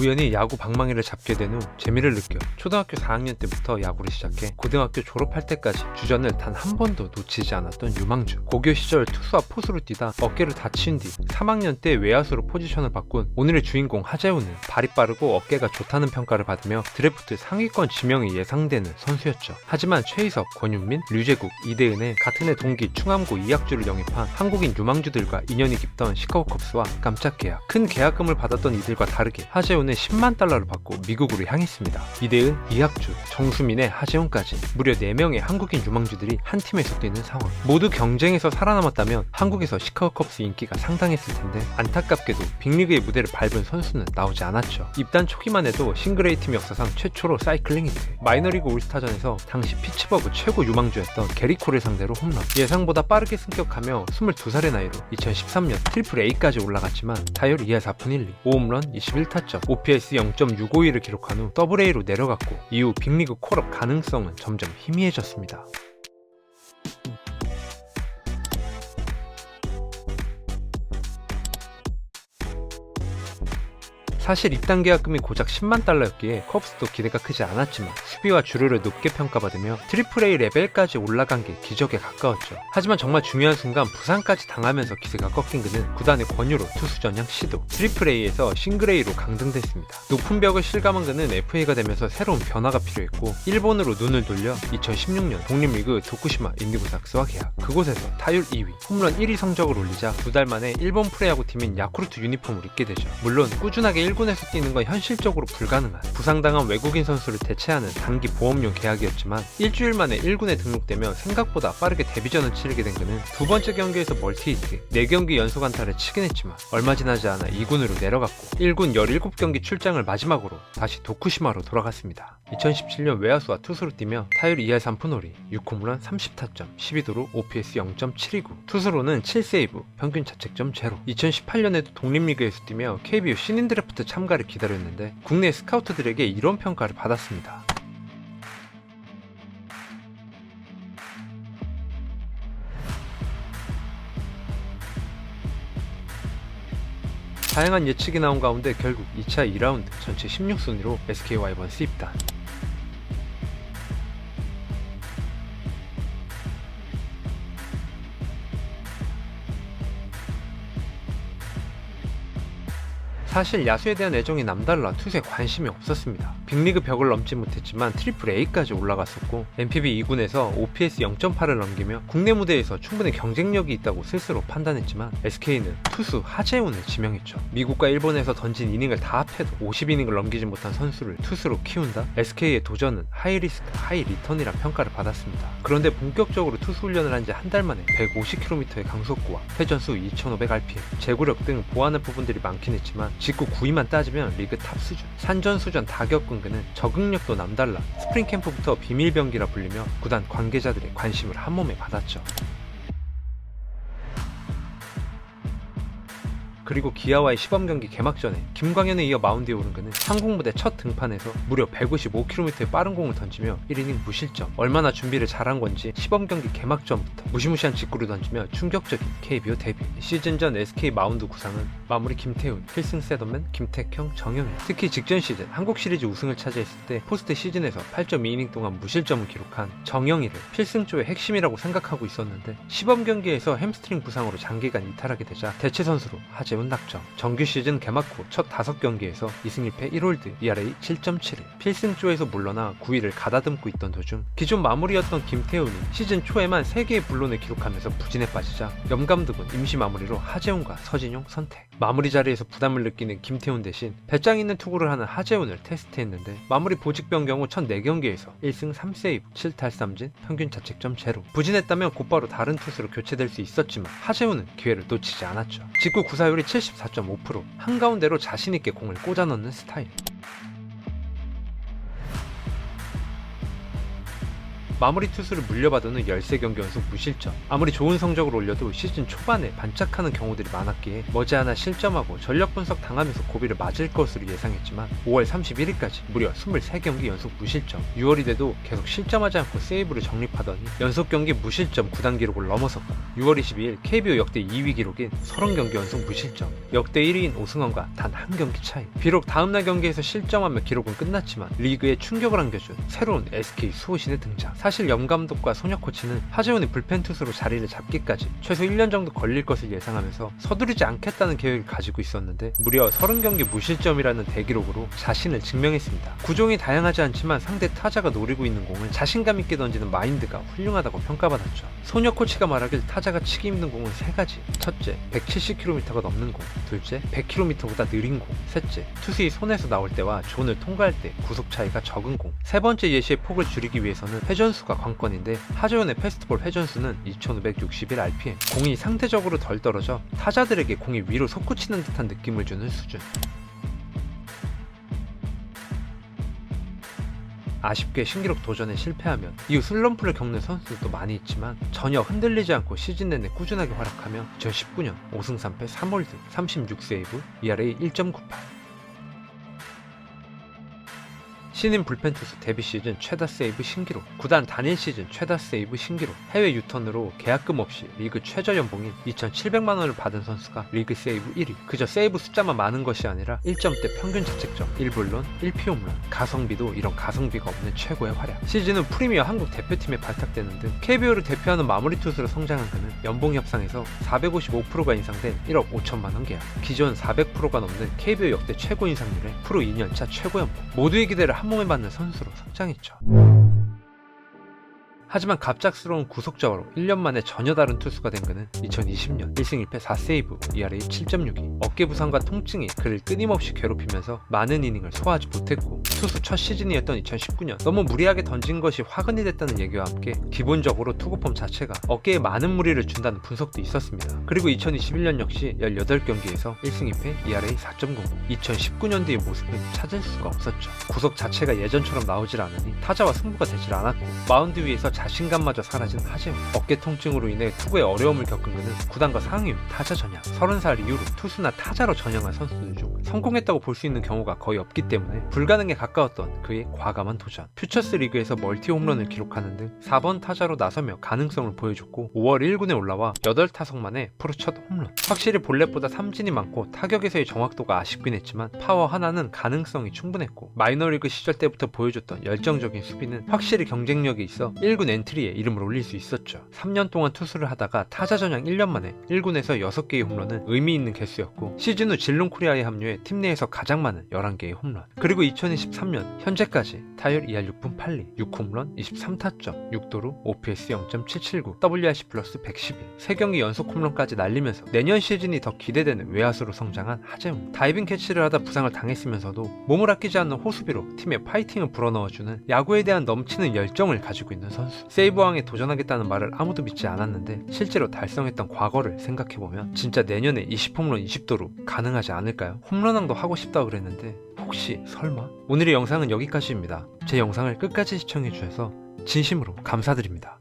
우연히 야구 방망이를 잡게 된 후 재미를 느껴 초등학교 4학년 때부터 야구를 시작해 고등학교 졸업할 때까지 주전을 단 한 번도 놓치지 않았던 유망주. 고교 시절 투수와 포수로 뛰다 어깨를 다친 뒤 3학년 때 외야수로 포지션을 바꾼 오늘의 주인공 하재훈은 발이 빠르고 어깨가 좋다는 평가를 받으며 드래프트 상위권 지명이 예상되는 선수였죠. 하지만 최희석, 권윤민, 류재국, 이대은의 같은 해 동기 충암고 2학주를 영입한 한국인 유망주들과 인연이 깊던 시카고 컵스와 깜짝 계약. 큰 계약금을 받았던 이들과 다르게 하재훈은 10만 달러를 받고 미국으로 향했습니다. 이대은, 이학주, 정수민의 하재훈까지 무려 4명의 한국인 유망주들이 한 팀에서 뛰는 상황. 모두 경쟁에서 살아남았다면 한국에서 시카고 컵스 인기가 상당했을 텐데 안타깝게도 빅리그의 무대를 밟은 선수는 나오지 않았죠. 입단 초기만 해도 싱글 A 팀 역사상 최초로 사이클링 히트, 마이너리그 올스타전에서 당시 피츠버그 최고 유망주였던 게리콜을 상대로 홈런, 예상보다 빠르게 승격하며 22살의 나이로 2013년 트리플 A까지 올라갔지만 타율 2할 4푼 1리, 5홈런 21타점, OPS 0.652를 기록한 후 더블 A로 내려갔고 이후 빅리그 콜업 가능성은 점점 희미해졌습니다. 사실 입단 계약금이 고작 10만 달러였기에 컵스도 기대가 크지 않았지만 수비와 주루를 높게 평가받으며 트리플 A 레벨까지 올라간 게 기적에 가까웠죠. 하지만 정말 중요한 순간 부상까지 당하면서 기세가 꺾인 그는 구단의 권유로 투수 전향 시도, 트리플 A에서 싱글 A로 강등됐습니다. 높은 벽을 실감한 그는 FA가 되면서 새로운 변화가 필요했고 일본으로 눈을 돌려 2016년 독립리그 도쿠시마 인디고삭스와 계약. 그곳에서 타율 2위, 홈런 1위 성적을 올리자 2달 만에 일본 프로야구 팀인 야쿠르트 유니폼을 입게 되죠. 물론 꾸준하게 1군에서 뛰는 건 현실적으로 불가능한 부상당한 외국인 선수를 대체하는 단기 보험용 계약이었지만 일주일 만에 1군에 등록되며 생각보다 빠르게 데뷔전을 치르게 된 그는 두 번째 경기에서 멀티히트, 4경기 연속 안타를 치긴 했지만 얼마 지나지 않아 2군으로 내려갔고 1군 17경기 출장을 마지막으로 다시 도쿠시마로 돌아갔습니다. 2017년 외야수와 투수로 뛰며 타율 2할 3푼 5리, 6홈런 30타점, 12도루, OPS 0.729, 투수로는 7세이브, 평균 자책점 0. 2018년에도 독립리그에서 뛰며 KBO 신인 드래프트 참가를 기다렸는데 국내 스카우트들에게 이런 평가를 받았습니다. 다양한 예측이 나온 가운데 결국 2차 2라운드 전체 16순위로 SK 와이번스 입단. 사실 야수에 대한 애정이 남달라 투수에 관심이 없었습니다. 빅리그 벽을 넘지 못했지만 트리플 A까지 올라갔었고 NPB 2군에서 OPS 0.8을 넘기며 국내 무대에서 충분히 경쟁력이 있다고 스스로 판단했지만 SK는 투수 하재훈을 지명했죠. 미국과 일본에서 던진 이닝을 다 합해도 50이닝을 넘기지 못한 선수를 투수로 키운다? SK의 도전은 하이리스크 하이리턴이라 평가를 받았습니다. 그런데 본격적으로 투수 훈련을 한 지 한 달 만에 150km의 강속구와 회전수 2500rpm, 제구력 등 보완할 부분들이 많긴 했지만 직구 9위만 따지면 리그 탑 수준, 산전수전 다 겪은 그는 적응력도 남달라 스프링 캠프부터 비밀병기라 불리며 구단 관계자들의 관심을 한몸에 받았죠. 그리고 기아와의 시범경기 개막전에 김광현에 이어 마운드에 오른 그는 한국 무대 첫 등판에서 무려 155km의 빠른 공을 던지며 1이닝 무실점. 얼마나 준비를 잘한 건지 시범경기 개막전부터 무시무시한 직구를 던지며 충격적인 KBO 데뷔. 시즌 전 SK 마운드 구상은 마무리 김태훈, 필승 셋업맨 김택형, 정영일. 특히 직전 시즌 한국 시리즈 우승을 차지했을 때 포스트 시즌에서 8.2이닝 동안 무실점을 기록한 정영일을 필승조의 핵심이라고 생각하고 있었는데 시범경기에서 햄스트링 부상으로 장기간 이탈하게 되자 대체 선수로 하재훈 낙점. 정규 시즌 개막 후 첫 5경기에서 2승 1패 1홀드, ERA 7.71. 필승조에서 물러나 9위를 가다듬고 있던 도중 기존 마무리였던 김태훈이 시즌 초에만 3개의 불론을 기록하면서 부진에 빠지자 염감독은 임시 마무리로 하재훈과 서진용 선택. 마무리 자리에서 부담을 느끼는 김태훈 대신 배짱 있는 투구를 하는 하재훈을 테스트했는데 마무리 보직병 경우 첫 4경기에서 1승 3세이브, 7탈삼진, 평균 자책점 0. 부진했다면 곧바로 다른 투수로 교체될 수 있었지만 하재훈은 기회를 놓치지 않았죠. 직구 구사율이 74.5%, 한가운데로 자신있게 공을 꽂아 넣는 스타일. 마무리 투수를 물려받은 후 13경기 연속 무실점. 아무리 좋은 성적을 올려도 시즌 초반에 반짝하는 경우들이 많았기에 머지않아 실점하고 전력 분석 당하면서 고비를 맞을 것으로 예상했지만 5월 31일까지 무려 23경기 연속 무실점. 6월이 돼도 계속 실점하지 않고 세이브를 정립하더니 연속 경기 무실점 구단 기록을 넘어섰고 6월 22일 KBO 역대 2위 기록인 30경기 연속 무실점. 역대 1위인 오승환과 단 한 경기 차이. 비록 다음날 경기에서 실점하며 기록은 끝났지만 리그에 충격을 안겨준 새로운 SK 수호신의 등장. 사실 염 감독과 손혁 코치는 하재훈의 불펜 투수로 자리를 잡기까지 최소 1년 정도 걸릴 것을 예상하면서 서두르지 않겠다는 계획을 가지고 있었는데 무려 30경기 무실점이라는 대기록으로 자신을 증명했습니다. 구종이 다양하지 않지만 상대 타자가 노리고 있는 공을 자신감 있게 던지는 마인드가 훌륭하다고 평가받았죠. 손혁 코치가 말하길 타자가 치기 힘든 공은 3가지. 첫째, 170km가 넘는 공. 둘째, 100km보다 느린 공. 셋째, 투수의 손에서 나올 때와 존을 통과할 때 구속 차이가 적은 공. 세 번째 예시의 폭을 줄이기 위해서는 회전수가 관건인데 하재훈의 패스트볼 회전수는 2561rpm. 공이 상대적으로 덜 떨어져 타자들에게 공이 위로 솟구치는 듯한 느낌을 주는 수준. 아쉽게 신기록 도전에 실패하면 이후 슬럼프를 겪는 선수들도 많이 있지만 전혀 흔들리지 않고 시즌 내내 꾸준하게 활약하며 2019년 5승 3패 3홀드 36세이브 ERA 1.98. 신인 불펜 투수 데뷔 시즌 최다 세이브 신기록, 구단 단일 시즌 최다 세이브 신기록, 해외 유턴으로 계약금 없이 리그 최저 연봉인 2,700만원을 받은 선수가 리그 세이브 1위. 그저 세이브 숫자만 많은 것이 아니라 1점대 평균 자책점, 1볼런, 1피 홈런, 가성비도 이런 가성비가 없는 최고의 활약. 시즌은 프리미어 한국 대표팀에 발탁되는 등 KBO를 대표하는 마무리 투수로 성장한 그는 연봉 협상에서 455%가 인상된 1억 5천만원 계약, 기존 400%가 넘는 KBO 역대 최고 인상률에 프로 2년차 최고 연봉, 모두의 기대를 한 몸에 받는 선수로 성장했죠. 하지만 갑작스러운 구속자화로 1년 만에 전혀 다른 투수가 된 그는 2020년 1승 1패 4세이브 ERA 7.62. 어깨 부상과 통증이 그를 끊임없이 괴롭히면서 많은 이닝을 소화하지 못했고 투수 첫 시즌이었던 2019년 너무 무리하게 던진 것이 화근이 됐다는 얘기와 함께 기본적으로 투구폼 자체가 어깨에 많은 무리를 준다는 분석도 있었습니다. 그리고 2021년 역시 18경기에서 1승 2패 ERA 4.09. 2019년도의 모습은 찾을 수가 없었죠. 구속 자체가 예전처럼 나오질 않으니 타자와 승부가 되질 않았고 마운드 위에서 자신감마저 사라진 하재훈. 어깨 통증으로 인해 투구에 어려움을 겪은 그는 구단과 상의 후 타자 전향. 30살 이후로 투수나 타자로 전향한 선수들 중 성공했다고 볼 수 있는 경우가 거의 없기 때문에 불가능에 가까웠던 그의 과감한 도전. 퓨처스 리그에서 멀티 홈런을 기록하는 등 4번 타자로 나서며 가능성을 보여줬고 5월 1군에 올라와 8타석 만에 프로 첫 홈런. 확실히 볼넷보다 삼진이 많고 타격에서의 정확도가 아쉽긴 했지만 파워 하나는 가능성이 충분했고 마이너리그 시절 때부터 보여줬던 열정적인 수비는 확실히 경쟁력이 있어 1군 엔트리에 이름을 올릴 수 있었죠. 3년 동안 투수를 하다가 타자 전향 1년 만에 1군에서 6개의 홈런은 의미 있는 개수였고 시즌 후 질롱코리아에 합류해 팀 내에서 가장 많은 11개의 홈런. 그리고 2023년 현재까지 타율 2할 6분 8리, 6홈런, 23타점, 6도루, OPS 0.779, WRC 플러스 111, 3경기 연속 홈런까지 날리면서 내년 시즌이 더 기대되는 외야수로 성장한 하재훈. 다이빙 캐치를 하다 부상을 당했으면서도 몸을 아끼지 않는 호수비로 팀의 파이팅을 불어넣어주는 야구에 대한 넘치는 열정을 가지고 있는 선수. 세이브왕에 도전하겠다는 말을 아무도 믿지 않았는데 실제로 달성했던 과거를 생각해보면 진짜 내년에 20홈런 20도루 가능하지 않을까요? 홈런왕도 하고 싶다고 그랬는데 혹시 설마? 오늘의 영상은 여기까지입니다. 제 영상을 끝까지 시청해주셔서 진심으로 감사드립니다.